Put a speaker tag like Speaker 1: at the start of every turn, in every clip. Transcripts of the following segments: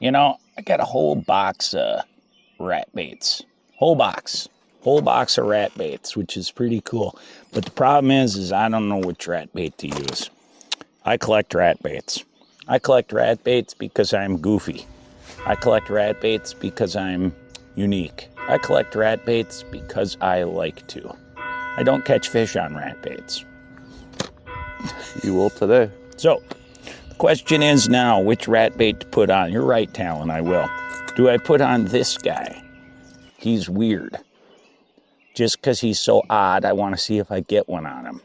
Speaker 1: You know, I got a whole box of rat baits. Whole box of rat baits, which is pretty cool. But the problem is I don't know which rat bait to use. I collect rat baits. I collect rat baits because I'm goofy. I collect rat baits because I'm unique. I collect rat baits because I like to. I don't catch fish on rat baits.
Speaker 2: You will today.
Speaker 1: So, the question is now, which rat bait to put on? You're right, Talon, I will. Do I put on this guy? He's weird. Just because he's so odd, I want to see if I get one on him.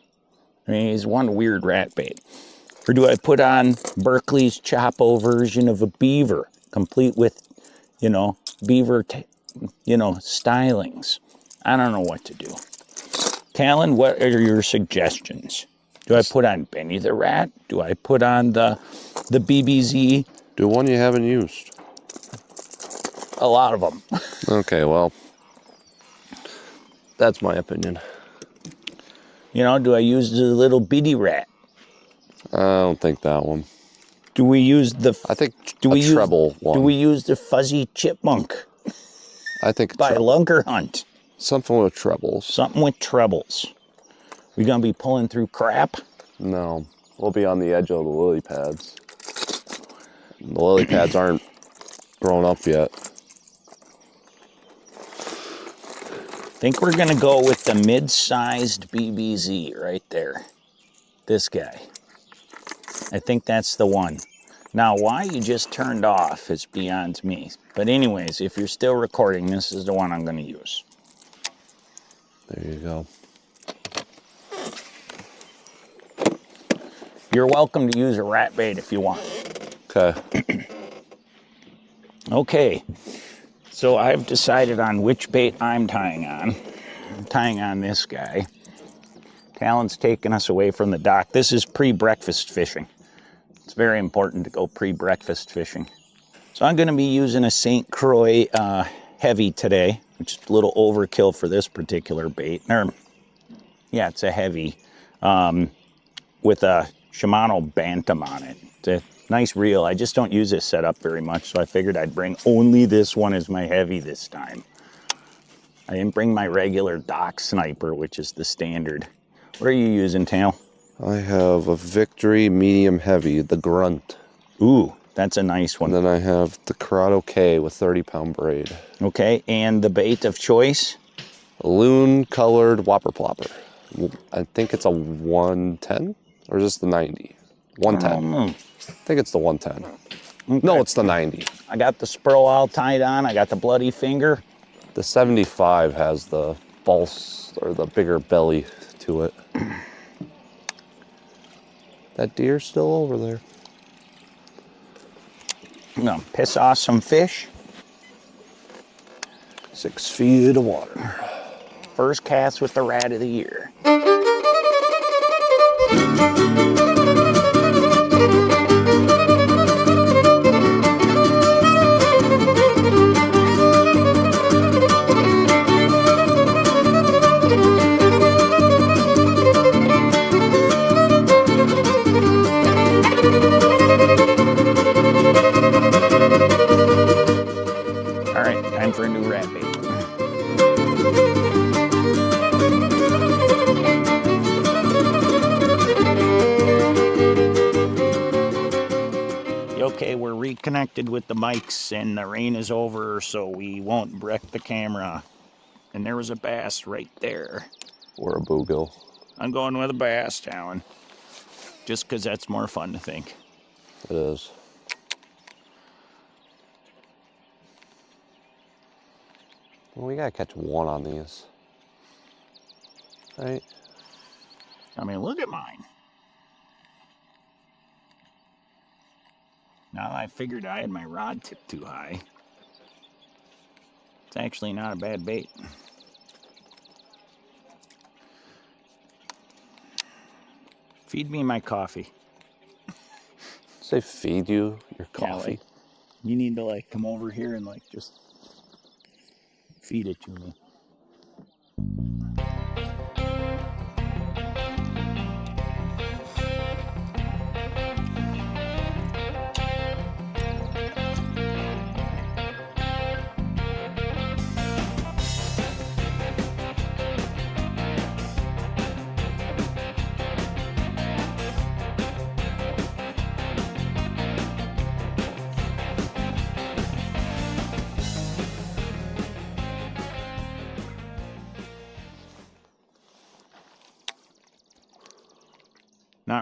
Speaker 1: I mean, he's one weird rat bait. Or do I put on Berkeley's Chopo version of a beaver, complete with, you know, beaver, stylings? I don't know what to do. Talon, what are your suggestions? Do I put on Benny the Rat? Do I put on the BBZ?
Speaker 2: Do one you haven't used.
Speaker 1: A lot of them.
Speaker 2: Okay, well, that's my opinion.
Speaker 1: You know, do I use the little bitty rat?
Speaker 2: I don't think that one.
Speaker 1: Do we use the...
Speaker 2: I think treble one.
Speaker 1: Do we use the fuzzy chipmunk?
Speaker 2: I think
Speaker 1: by Lunker Hunt.
Speaker 2: Something with trebles.
Speaker 1: Something with trebles. We gonna be pulling through crap?
Speaker 2: No, we'll be on the edge of the lily pads. The lily pads aren't grown up yet.
Speaker 1: I think we're gonna go with the mid-sized BBZ right there. This guy. I think that's the one. Now, why you just turned off is beyond me. But anyways, if you're still recording, this is the one I'm gonna use.
Speaker 2: There you go.
Speaker 1: You're welcome to use a rat bait if you want.
Speaker 2: Okay.
Speaker 1: Okay. So I've decided on which bait I'm tying on. I'm tying on this guy. Talon's taking us away from the dock. This is pre-breakfast fishing. It's very important to go pre-breakfast fishing. So I'm going to be using a St. Croix heavy today, which is a little overkill for this particular bait. Yeah, it's a heavy with a Shimano Bantom on it. It's a nice reel. I just don't use this setup very much, so I figured I'd bring only this one as my heavy this time. I didn't bring my regular dock sniper, which is the standard. What are you using, Tal?
Speaker 2: I have a Victory medium heavy, the Grunt.
Speaker 1: Ooh, that's a nice one.
Speaker 2: And then I have the Curado K with 30-pound braid.
Speaker 1: Okay, and the bait of choice?
Speaker 2: A Lund colored whopper plopper. I think it's a 110, or is this the 90? 110. I think it's the 110. Okay. No, it's the 90.
Speaker 1: I got the Spurl all tied on. I got the bloody finger.
Speaker 2: The 75 has the false, or the bigger belly to it. That deer's still over there.
Speaker 1: I'm gonna piss off some fish.
Speaker 2: 6 feet of water.
Speaker 1: First cast with the rat of the year. All right, time for a new rat bait. Okay, we're reconnected with the mics and the rain is over, so we won't wreck the camera. And there was a bass right there.
Speaker 2: Or a bluegill.
Speaker 1: I'm going with a bass, Talon. Just because that's more fun to think.
Speaker 2: It is. Well, we gotta catch one on these. Right?
Speaker 1: I mean, look at mine. Now I figured I had my rod tipped too high. It's actually not a bad bait. Feed me my coffee.
Speaker 2: Say feed you your coffee.
Speaker 1: Yeah, like, you need to like come over here and like just feed it to me.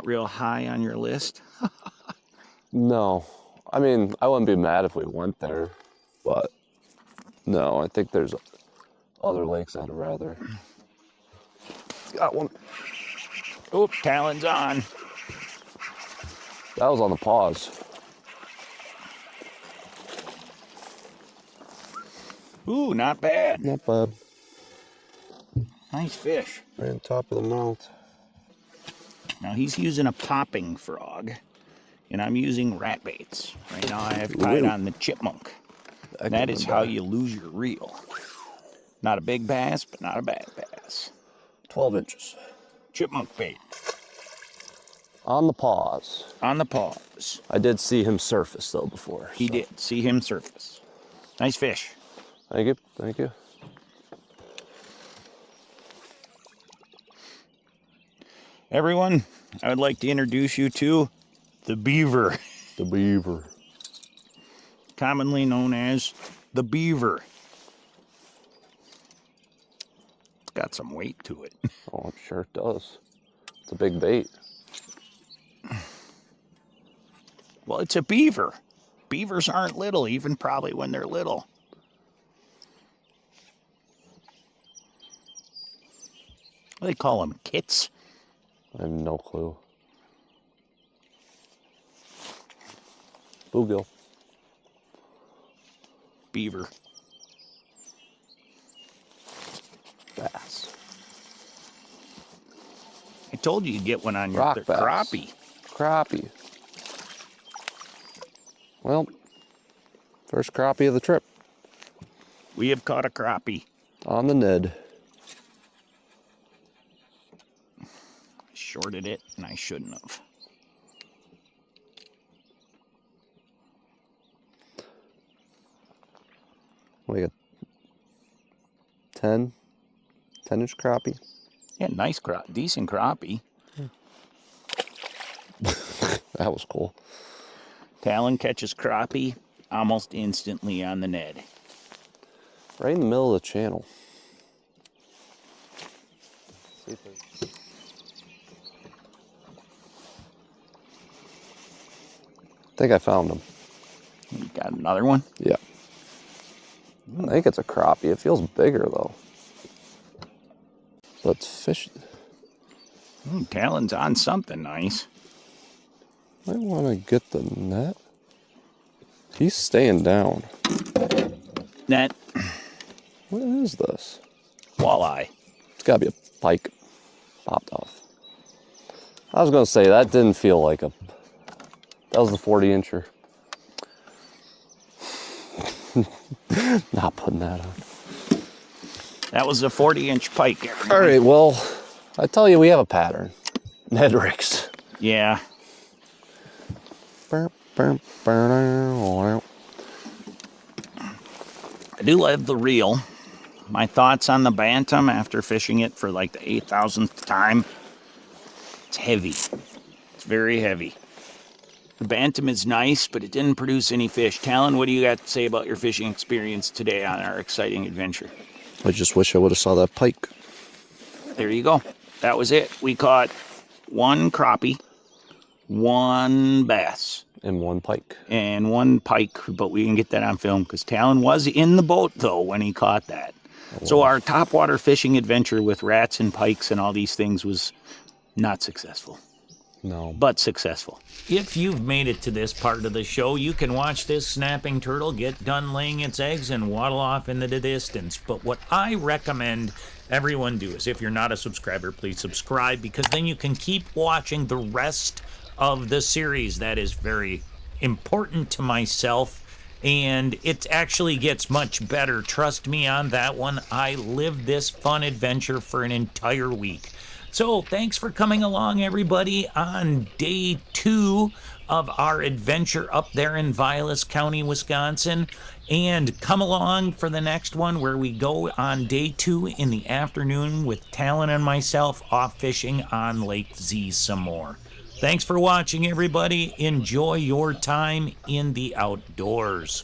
Speaker 1: not real high on your list?
Speaker 2: No. I mean, I wouldn't be mad if we went there, but no, I think there's other lakes I'd rather. Got one.
Speaker 1: Oop, Talon's on.
Speaker 2: That was on the pause.
Speaker 1: Ooh, not bad.
Speaker 2: Not bad.
Speaker 1: Nice fish.
Speaker 2: Right on top of the mouth.
Speaker 1: Now he's using a popping frog, and I'm using rat baits. Right now I have tied on the chipmunk. That is how you lose your reel. Not a big bass, but not a bad bass.
Speaker 2: 12 inches.
Speaker 1: Chipmunk bait.
Speaker 2: On the pause.
Speaker 1: On the pause.
Speaker 2: I did see him surface though before.
Speaker 1: He did. See him surface. Nice fish.
Speaker 2: Thank you. Thank you.
Speaker 1: Everyone, I would like to introduce you to the beaver.
Speaker 2: The beaver.
Speaker 1: Commonly known as the beaver. It's got some weight to it.
Speaker 2: Oh, I'm sure it does. It's a big bait.
Speaker 1: Well, it's a beaver. Beavers aren't little, even probably when they're little. What do they call them? Kits?
Speaker 2: I have no clue. Bluegill.
Speaker 1: Beaver.
Speaker 2: Bass.
Speaker 1: I told you you'd get one on your
Speaker 2: Rock bass.
Speaker 1: crappie.
Speaker 2: Crappie. Well, first crappie of the trip.
Speaker 1: We have caught a crappie.
Speaker 2: On the Ned.
Speaker 1: Shorted it, and I shouldn't have.
Speaker 2: What do you got? 10-inch crappie.
Speaker 1: Yeah, nice decent crappie.
Speaker 2: That was cool.
Speaker 1: Talon catches crappie almost instantly on the Ned.
Speaker 2: Right in the middle of the channel. I think I found him.
Speaker 1: You got another one?
Speaker 2: Yeah. I think it's a crappie. It feels bigger though. Let's fish.
Speaker 1: Talon's on something nice.
Speaker 2: I want to get the net. He's staying down.
Speaker 1: Net.
Speaker 2: What is this?
Speaker 1: Walleye.
Speaker 2: It's got to be a pike. Popped off. I was going to say, that didn't feel like a... That was the 40-incher. Not putting that on.
Speaker 1: That was a 40-inch pike.
Speaker 2: All right, well, I tell you, we have a pattern. Ned rigs.
Speaker 1: Yeah. I do love the reel. My thoughts on the Bantom after fishing it for like the 8,000th time. It's heavy. It's very heavy. The Bantom is nice, but it didn't produce any fish. Talon, what do you got to say about your fishing experience today on our exciting adventure?
Speaker 2: I just wish I would have saw that pike.
Speaker 1: There you go. That was it. We caught one crappie, one bass,
Speaker 2: And one pike.
Speaker 1: and one pike, but we didn't get that on film because Talon was in the boat, though, when he caught that. So our topwater fishing adventure with rats and pikes and all these things was not successful.
Speaker 2: No.
Speaker 1: But successful. If you've made it to this part of the show, you can watch this snapping turtle get done laying its eggs and waddle off into the distance. But what I recommend everyone do is, if you're not a subscriber, please subscribe, because then you can keep watching the rest of the series. That is very important to myself, and it actually gets much better. Trust me on that one. I lived this fun adventure for an entire week. So thanks for coming along, everybody, on day 2 of our adventure up there in Vilas County, Wisconsin. And come along for the next one, where we go on day 2 in the afternoon with Talon and myself off fishing on Lake Z some more. Thanks for watching, everybody. Enjoy your time in the outdoors.